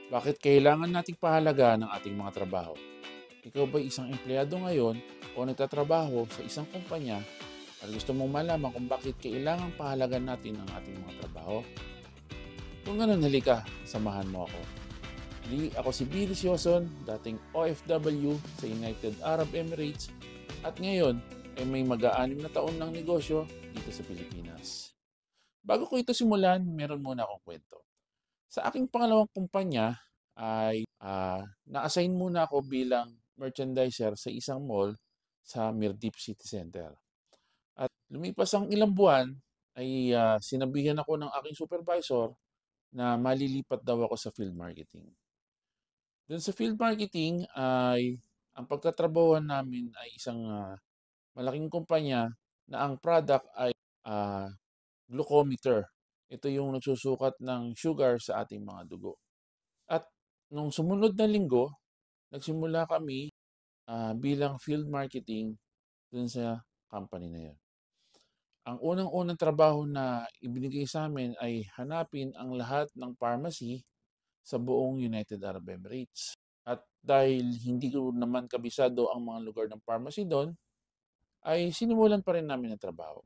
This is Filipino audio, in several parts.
Bakit kailangan nating pahalagahan ang ating mga trabaho? Ikaw ba isang empleyado ngayon o nagtatrabaho sa isang kumpanya at gusto mong malaman kung bakit kailangan pahalagahan natin ang ating mga trabaho? Kung ganun, halika, samahan mo ako. Ako si Billy Sioson, dating OFW sa United Arab Emirates at ngayon ay may mag-aanim na taon ng negosyo dito sa Pilipinas. Bago ko ito simulan, meron muna akong kwento. Sa aking pangalawang kumpanya ay na-assign muna ako bilang merchandiser sa isang mall sa Mirdip City Center. At lumipas ang ilang buwan ay sinabihan ako ng aking supervisor na malilipat daw ako sa field marketing. Doon sa field marketing ay ang pagtatrabahuan namin ay isang malaking kumpanya na ang product ay ah, glucometer. Ito yung nagsusukat ng sugar sa ating mga dugo. At nung sumunod na linggo, nagsimula kami bilang field marketing dun sa company na yun. Ang unang-unang trabaho na ibinigay sa amin ay hanapin ang lahat ng pharmacy sa buong United Arab Emirates. At dahil hindi ko naman kabisado ang mga lugar ng pharmacy doon, ay sinimulan pa rin namin ang trabaho.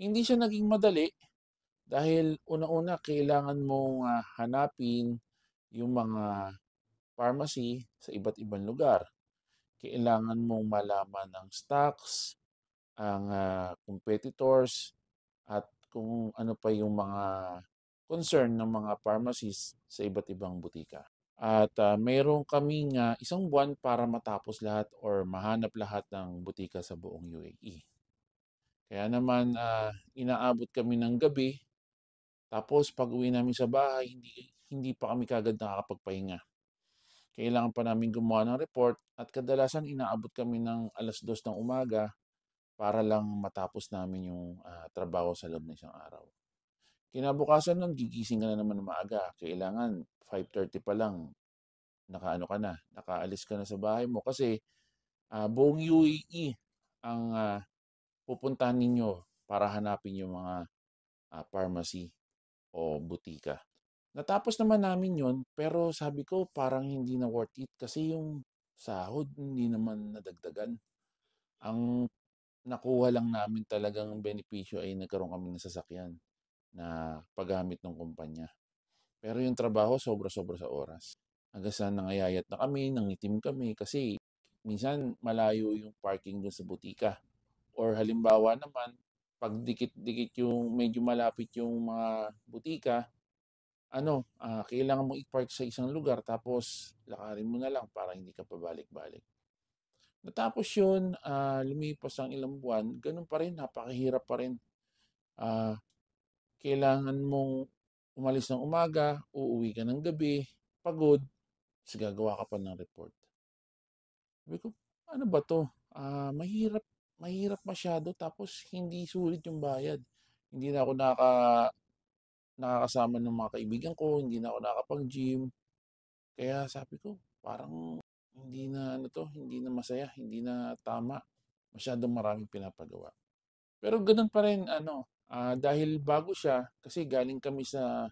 Hindi siya naging madali dahil una-una kailangan mong hanapin yung mga pharmacy sa iba't ibang lugar. Kailangan mong malaman ang stocks, ang competitors, at kung ano pa yung mga concern ng mga pharmacies sa iba't ibang butika. At mayroon kaming isang buwan para matapos lahat or mahanap lahat ng butika sa buong UAE. Kaya naman inaabot kami ng gabi, tapos pag uwi namin sa bahay, hindi pa kami kagad nakakapagpahinga. Kailangan pa namin gumawa ng report at kadalasan inaabot kami ng 2:00 ng umaga para lang matapos namin yung trabaho sa loob ng isang araw. Kinabukasan nun, gigising ka na naman ng maaga. Kailangan 5:30 pa lang, nakaalis ka na sa bahay mo kasi buong UAE ang pupuntahan ninyo para hanapin yung mga pharmacy o butika. Natapos naman namin yon, pero sabi ko parang hindi na worth it kasi yung sahod hindi naman nadagdagan. Ang nakuha lang namin talagang benepisyo ay nagkaroon kami ng sasakyan na paggamit ng kumpanya. Pero yung trabaho sobra-sobra sa oras. Hanggang sa nangayayat na kami, nangitim kami kasi minsan malayo yung parking dun sa butika. Or halimbawa naman, pag dikit-dikit yung medyo malapit yung mga butika, kailangan mo i-park sa isang lugar tapos lakarin mo na lang para hindi ka pabalik-balik. Natapos yun, lumipas ang ilang buwan, ganun pa rin, napakahirap pa rin. Ah, Kailangan mong umalis ng umaga, uuwi ka ng gabi, pagod, tapos gagawa ka pa ng report. Sabi ko, ano ba to? Mahirap, mahirap masyado tapos hindi sulit yung bayad. Hindi na ako nakakasama ng mga kaibigan ko, hindi na ako nakapag-gym. Kaya sabi ko, parang hindi na hindi na masaya, hindi na tama. Masyadong maraming pinapagawa. Pero ganoon pa rin dahil bago siya kasi galing kami sa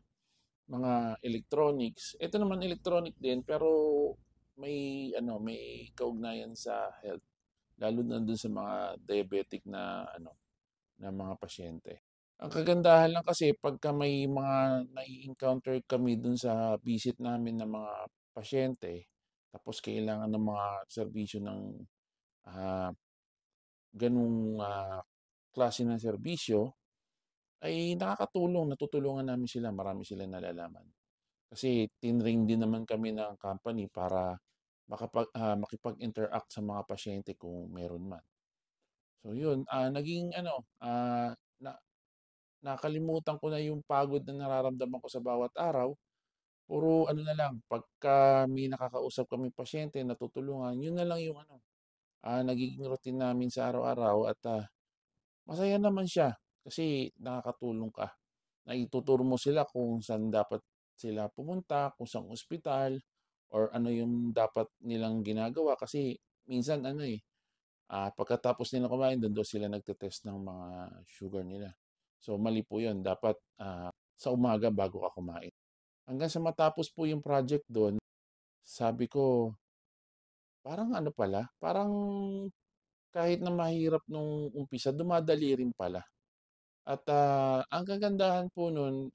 mga electronics. Ito naman electronic din pero may kaugnayan sa health lalo na dun sa mga diabetic na mga pasyente. Ang kagandahan lang kasi pagka may mga nai-encounter kami dun sa visit namin ng mga pasyente, tapos kailangan ng mga serbisyo ng ah, ganung klase ng serbisyo, ay nakakatulong, natutulungan namin sila, marami silang nalalaman. Kasi tinrain din naman kami ng company para makipag-interact sa mga pasyente kung meron man. So yun, naging na nakalimutan ko na yung pagod na nararamdaman ko sa bawat araw. Puro na lang, pagka may nakakausap kaming pasyente, natutulungan, yun na lang yung nagiging routine namin sa araw-araw at masaya naman siya kasi nakakatulong ka. Naituturo mo sila kung saan dapat sila pumunta, kung saang ospital, or ano yung dapat nilang ginagawa kasi minsan pagkatapos nila kumain, doon daw sila nagte-test ng mga sugar nila. So mali po yun. Dapat sa umaga bago ka kumain. Hanggang sa matapos po yung project dun, sabi ko, parang ano pala, parang kahit na mahirap nung umpisa, dumadali rin pala. At, ang kagandahan po nun,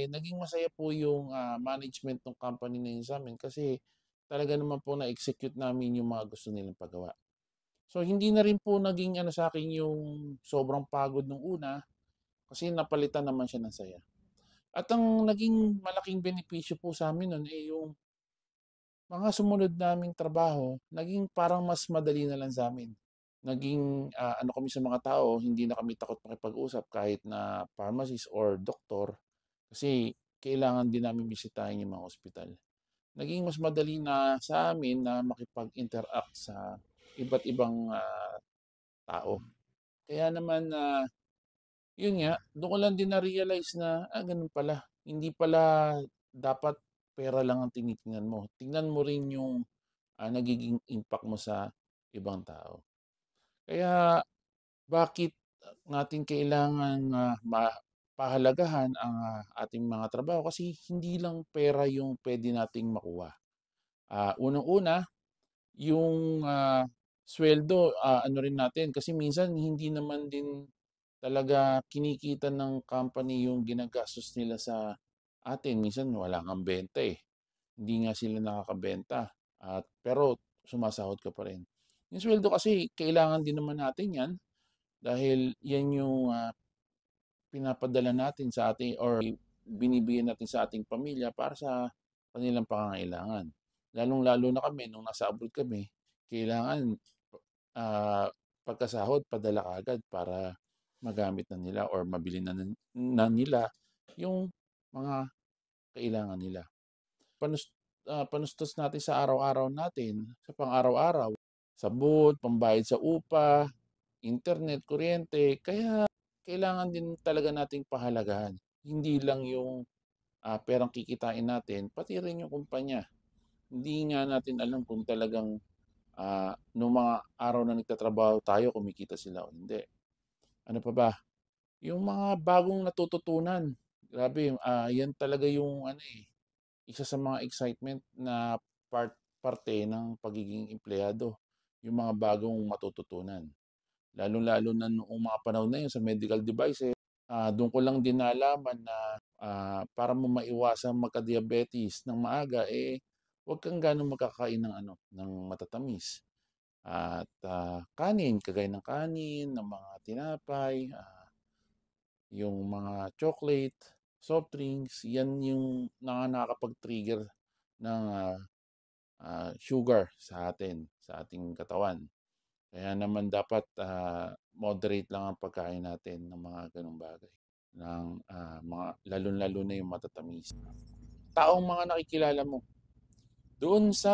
naging masaya po yung, management ng company na yun sa'min kasi talaga naman po na-execute namin yung mga gusto nilang pagawa. So, hindi na rin po naging ano sa akin yung sobrang pagod nung una kasi napalitan naman siya ng saya. At ang naging malaking benepisyo po sa'min nun, yung mga sumunod naming trabaho, naging parang mas madali na lang sa'min. Naging, ano kami sa mga tao, hindi na kami takot makipag-usap kahit na pharmacist or doktor kasi kailangan din namin bisitahin yung mga ospital. Naging mas madali na sa amin na makipag-interact sa iba't ibang, tao. Kaya naman, yun nga, doon ko lang din na-realize na, ganun pala. Hindi pala dapat pera lang ang tinitingnan mo. Tingnan mo rin yung, nagiging impact mo sa ibang tao. Kaya bakit natin kailangan, pahalagahan ang, ating mga trabaho kasi hindi lang pera yung pwede nating makuha. Unang-una, yung, suweldo, ano rin natin kasi minsan hindi naman din talaga kinikita ng company yung ginagastos nila sa atin. Minsan wala ngang benta, eh. Hindi nga sila nakakabenta pero sumasahod ka pa rin. Yung suweldo kasi kailangan din naman natin 'yan dahil 'yan yung, pinapadala natin sa ating or binibigyan natin sa ating pamilya para sa kanilang pangangailangan. Lalong-lalo na kami nung nasa abroad kami, kailangan, ah, pagkasahod padala kaagad para magamit na nila or mabili na nila yung mga kailangan nila. Panustos natin sa araw-araw natin, sa pang-araw-araw, sabon, pambayad sa upa, internet, kuryente, kaya kailangan din talaga nating pahalagahan. Hindi lang yung, perang kikitain natin, pati rin yung kumpanya. Hindi nga natin alam kung talagang, nung mga araw na nagtatrabaho tayo kumikita sila o hindi. Ano pa ba? Yung mga bagong natututunan, grabe, 'yan talaga yung ano, isa sa mga excitement na parte ng pagiging empleyado, yung mga bagong matututunan. Lalong-lalo na noong mga panahon na yun sa medical devices, do'n ko lang din nalaman na, para mo maiwasang magka-diabetes ng maaga, 'wag kang gaano magkakain ng ano, ng matatamis. At, kanin, kagaya ng kanin, ng mga tinapay, yung mga chocolate, soft drinks, 'yan yung nakakapag-trigger ng, sugar sa atin, sa ating katawan. Kaya naman dapat, moderate lang ang pagkain natin ng mga gano'ng bagay, ng, mga lalong-lalo na yung matatamis. Taong mga nakikilala mo, doon sa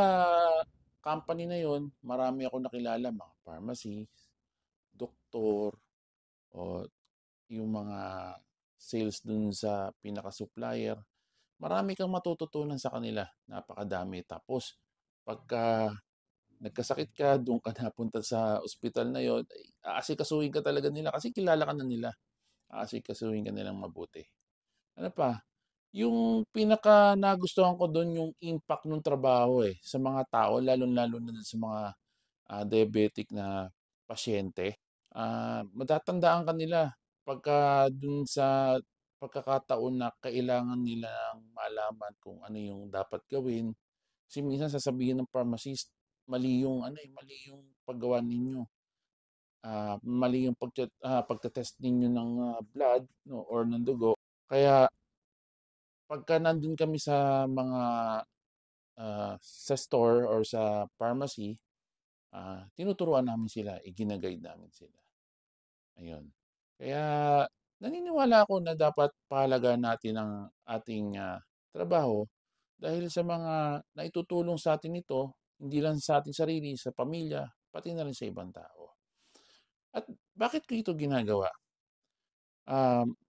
company na yon marami akong nakilala, mga pharmacist, doktor, o yung mga sales dun sa pinaka-supplier. Marami kang matututunan sa kanila, napakadami. Tapos pagka nagkasakit ka, do'n ka napunta sa ospital na 'yon, aasikasuhin ka talaga nila kasi kilala ka na nila. Aasikasuhin ka nilang mabuti. Ano pa, yung pinaka nagustuhan ko do'n yung impact nung trabaho, sa mga tao lalong-lalo na dun sa mga, diabetic na pasyente. Matatandaan ka nila pagka dun sa pagkakataon na kailangan nilang malaman kung ano yung dapat gawin. Kasi minsan sasabihin ng pharmacist, mali yung ano, mali yung paggawa ninyo. Mali yung pagte-test ninyo ng, blood 'no or ng dugo. Kaya pagka nandun kami sa mga, sa store or sa pharmacy, tinuturuan namin sila, gina-guide namin sila, ayun. Kaya naniniwala ako na dapat pahalagahan natin ang ating, trabaho dahil sa mga naitutulong sa atin nito, hindi lang sa ating sarili, sa pamilya, pati na rin sa ibang tao. At bakit ko ito ginagawa?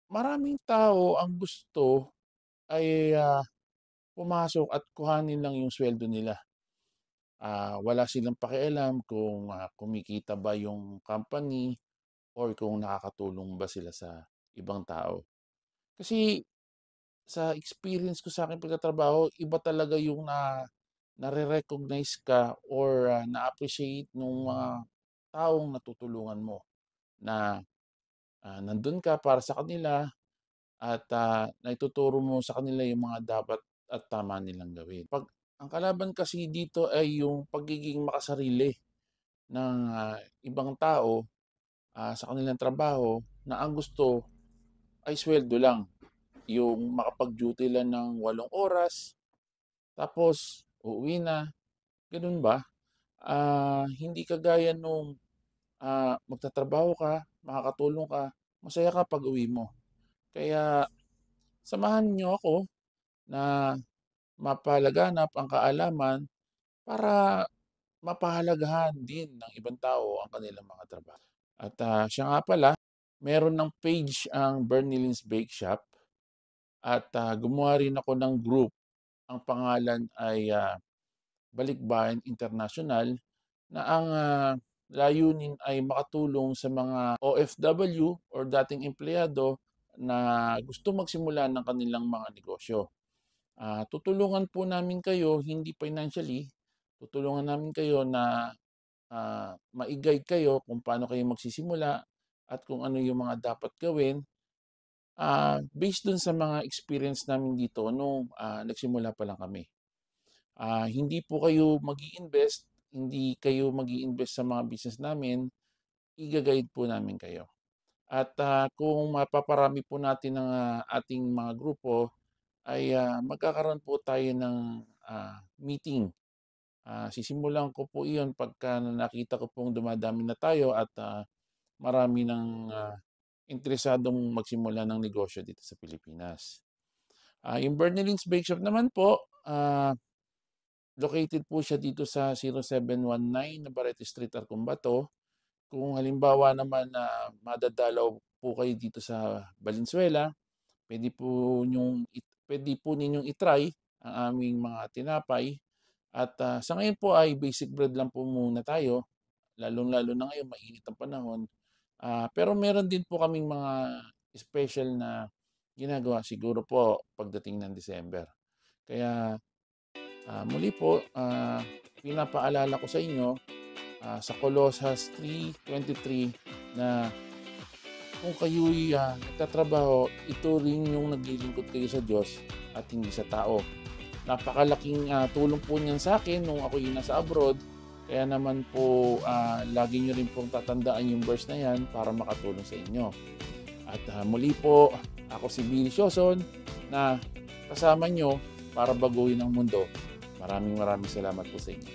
Maraming tao ang gusto ay, pumasok at kuhanin lang yung suweldo nila. Wala silang pakialam kung, kumikita ba yung company or kung nakakatulong ba sila sa ibang tao. Kasi sa experience ko sa aking pagtatrabaho, iba talaga yung nare-recognize ka or na-appreciate nung mga taong natutulungan mo na nandun ka para sa kanila at naituturo mo sa kanila yung mga dapat at tama nilang gawin. Ang kalaban kasi dito ay yung pagiging makasarili ng ibang tao sa kanilang trabaho na ang gusto ay sweldo lang. Yung makapag-duty lang ng 8 oras, tapos uuwi na, ganun ba? Hindi kagaya nung magtatrabaho ka, makakatulong ka, masaya ka pag uwi mo. Kaya samahan niyo ako na mapalaganap ang kaalaman para mapahalagahan din ng ibang tao ang kanilang mga trabaho. At siya nga pala, meron ng page ang Bernilyn's Bake Shop at gumawa rin ako ng group. Ang pangalan ay Balikbayan International na ang layunin ay makatulong sa mga OFW or dating empleyado na gusto magsimula ng kanilang mga negosyo. Tutulungan po namin kayo, hindi financially, tutulungan namin kayo na ma-guide kayo kung paano kayo magsisimula at kung ano yung mga dapat gawin based dun sa mga experience namin dito nung nagsimula pa lang kami. Hindi po kayo mag-i-invest, hindi kayo mag-i-invest sa mga business namin, i-guide po namin kayo. At kung mapaparami po natin ang ating mga grupo, ay magkakaroon po tayo ng meeting. Sisimulan ko po iyon pagka nakita ko pong dumadami na tayo at marami ng interesadong magsimula ng negosyo dito sa Pilipinas. Yung Bernilyn's Bake Shop naman po, located po siya dito sa 0719 Navarrete Street, Arcombato. Kung halimbawa naman na madadalaw po kayo dito sa Valenzuela, pwede po ninyong itry ang aming mga tinapay. At sa ngayon po ay basic bread lang po muna tayo, lalong-lalo na ngayon mainit ang panahon. Pero meron din po kaming mga special na ginagawa siguro po pagdating ng December. Kaya muli po, pinapaalala ko sa inyo sa Colossus 3:23 na kung kayo'y nagtatrabaho, ito rin yung naglilingkod kayo sa Diyos at hindi sa tao. Napakalaking tulong po niyan sa akin nung ako yung nasa abroad. Kaya naman po, lagi nyo rin pong tatandaan yung verse na yan para makatulong sa inyo. At muli po, ako si Billy Sioson na kasama nyo para baguhin ang mundo. Maraming salamat po sa inyo.